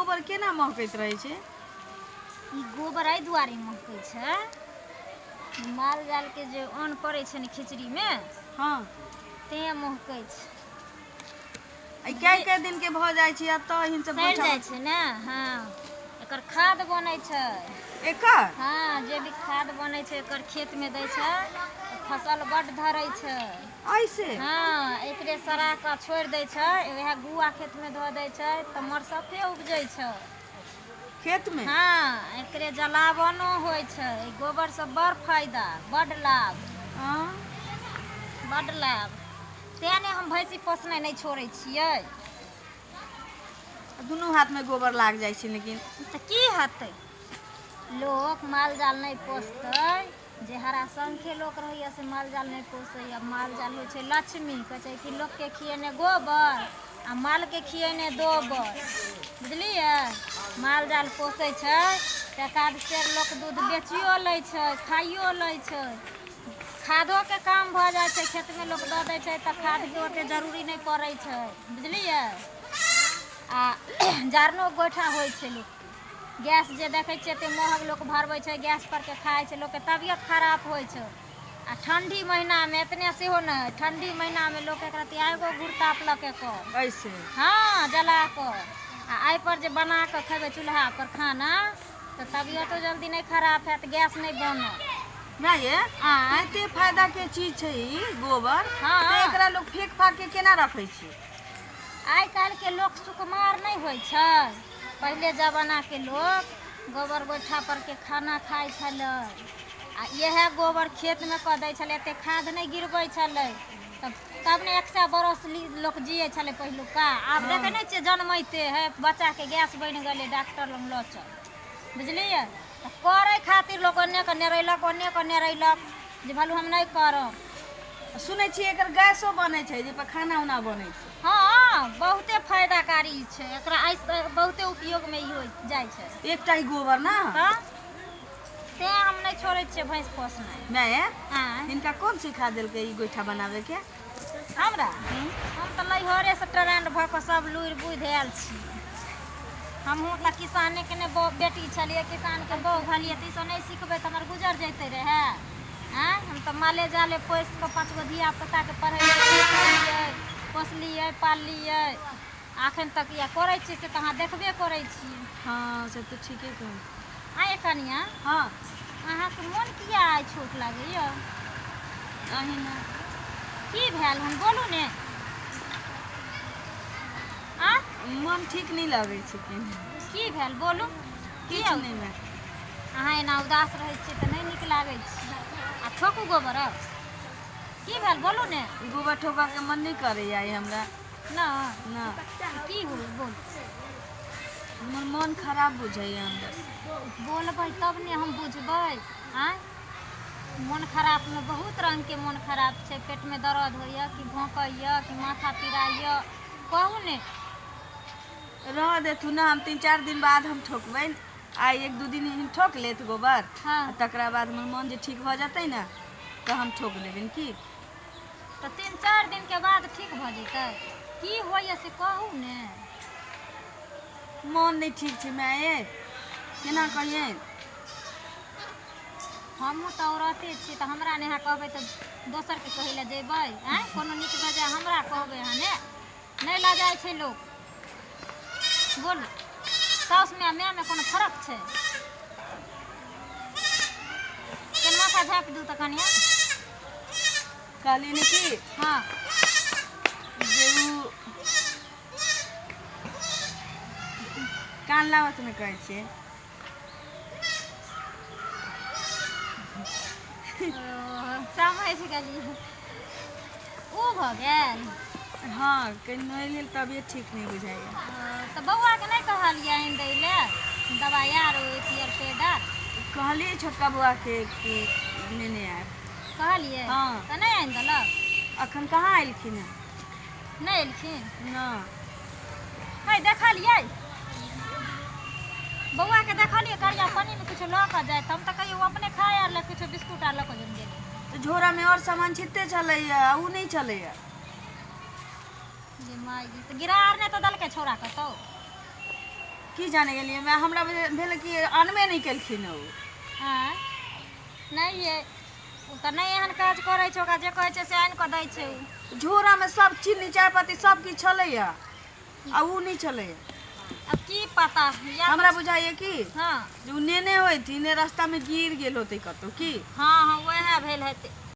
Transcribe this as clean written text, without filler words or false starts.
गोबर केना महकैत रहे छे? ई गोबर एहि दुआरे महकै छै माल जाल के जे अन्न पड़े छै ने खिचड़ी में हाँ तें महकै छै। कै दिन के भ जाइ छै अब तो हिन सब सड़ जाइ छै ने। हाँ एकर खाद बनै छै। एकर हाँ जैविक खाद बनै छै एकर खेत में दै छै तऽ फसल बड्ड धरै छै। ऐसे हाँ एकरे सड़ा कऽ छोड़ि दै छै वएह गुआ खेत में धऽ दै छै तऽ मरसफे उपजै छै खेत में। हाँ एकरे जलावनो होइ छै। गोबर से बड़ फायदा बड्ड लाभ हाँ बड्ड लाभ। तें ने हम भैंसी पोसनाइ नहीं छोड़ै छियै। दुनू हाथ में गोबर लाग जाइ छै लेकिन तऽ की हेतै लोक माल जाल नहीं पोसतै जे हराशंखे लोक रहैया से माल जाल नहीं पोसैया। माल जाल होइ छै लक्ष्मी। कहै छै कि लोक के खियेने गोबर आ माल के खियेने दोबर बुझलियै। माल जाल पोसै छै तऽ एकाध सेर लोक दूध बेचियो लै छै खाइयो लै छै। खादो के काम भऽ जाइ छै खेत में लोक दऽ दै छै तऽ खाद के ओते जरूरी नहीं पड़ै छै बुझलियै। आ जारनो गोइठा होइ छै लोक गैस जे देखै छियै एते महग लोक भरबै छै गैस पर के खाइ छै लोक के तबियत खराब होइ छै। आ ठंडी महीना में एतने सेहो नहीं ठंडी महीना में लोक एक रत्ती एगो गुड़ तापलक एकर ऐसे हाँ जला कऽ आ एहि पर जे बना कऽ खेबै चूल्हा पर खाना तऽ तबियतो जल्दी नहीं खराब हैत गैस नहीं बनत। नहीं ये आँय एते फायदा के चीज छै ई गोबर हाँ तो एकरा लोग फेंक फाक के केना रखै छै? आइ काल्हि के लोक सुकुमार नहीं होइ छै। पहिले जमाना के लोक गोबर गोइठा पर के खाना खाइ छलै आ इएह गोबर खेत में कऽ दै छलै एते खाद नहीं गिरबै छलै तब ने 100 बरस लोक जियै छलै पहिलुका। आब देखै नहीं छियै जनमैते है बच्चा के गैस बनि गेलै डॉक्टर लग लऽ चल बुझलियै। तऽ करै खातिर लोक ओन्ने के नेरैलक जे भलू हम नहीं करब। सुनै छियै एकर गैसो बनै छै जे पर खाना उना बनै छै। हाँ बहुते फायदाकारी छै एकरा बहुते उपयोग में ई हो जाइ छै। एकटा ही गोबर ना तऽ तें हम नहीं छोड़ै छियै भैंस पोसनाइ। मैं आँय इनका कौन सिखा देलकै ई गोइठा बनावे के? हमरा हम तऽ नैहरे से ट्रेंड भऽ कऽ सब लुरि बुद्धि आयल छी। हमहूँ तऽ किसाने के ने बेटी छलियै किसान के बहू भेलियै तऽ ई सब नहीं सिखबै तऽ हमर गुजर जैते रहे। आँय हम तऽ माले जाले पोसि कऽ 5 गो धिया पुता के पढ़ेलियै पोसलियै पाललियै अखन तक या करै छी से तऽ अहाँ देखबे करै छियै। हाँ से तो ठीके कहै। आँय कनिया हाँ अहाँके मोन किया आइ छोट लागैया? अहिना की भेल हम बोलू ने। आ मन ठीक नहीं लगे छै की भेल बोलू किछ नहीं मैं अहाँ एना उदास रहै छियै तऽ नहीं नीक लागै छै। आ ठोकू गोबर अब की भेल बोलू ने। गोबर ठोका के मन नहीं करे आई हमरा ना ना की हो बोल हमर मन खराब बुझाइया अंदर से। बोलबै तब ने हम बुझबै। आँय मोन खराब में बहुत रंग के मोन खराब छै। पेट में दर्द होइया कि भौंकैया कि माथा पिराइया कहू ने। रह देथु ना हम 3-4 दिन बाद हम ठोकबै। आई 1-2 दिन ठोक लेत गोबर हाँ तकरा बाद हमर मन जे ठीक भऽ जेतै ना तऽ हम ठोक लेबै की। तऽ 3-4 दिन के बाद ठीक भऽ जेतै। की होइया से कहू ने। मन नहीं ठीक छै माये केना कहियै। हमहूँ तऽ औरते छी तऽ हमरा नेहा कहबै तऽ दोसर के कहै लए जेबै। आँय कोनो नीक बेजाय हमरा कहबै अहाँ ने नहीं लजाइ छै लोक। बोलू साउस में माय में कोनो फर्क छै? केन माथा झाँपि दू तऽ कनिया कहली ने कि हाँ जे उ कान लावत में कहै छियै। समझ गेलियै ओ भऽ गेल। हाँ कहीं लेल तबियत ठीक नहीं बुझाइया। तऽ बौआ के नहीं कहलियै आनि दै ले दवाई आर पियर पेड आर? कहलिए छोटका बउआ के कि नेने आयब। कहलियै हाँ तऽ नहीं आनि देलक? अखन कहाँ एलखिन हैं। नहीं एलखिन? ना है देखलियै बौआ के देखलियै करिया पन्नी में कुछ लऽ कऽ जाइत हम तऽ कहियो अपने खाए आर ले कुछ बिस्कुट आर लऽ कऽ गेल। तो झोरा में और सामान छिट्टे चलैया उ नहीं चलैया। जे माई तऽ गिरा आर नहीं तो दलकै छोड़ा के तो की जाने गेलिए मैं हमरा भेल कि अनबे नहीं केलखिन ओ हाँ नहीं ये उ तऽ नहीं एहन काज करे छै ओकरा जे कहै छै से आनि कऽ दै छै उ झोरा में सब चीनी चायपत्ती सब की छलैया आ उ नहीं छलैया अब की पता या हमरा बुझाइए कि हाँ जे उ नेने होइथिन रास्ता में गिर गेल होतै कतौ की हाँ हाँ वएह भेल हेतै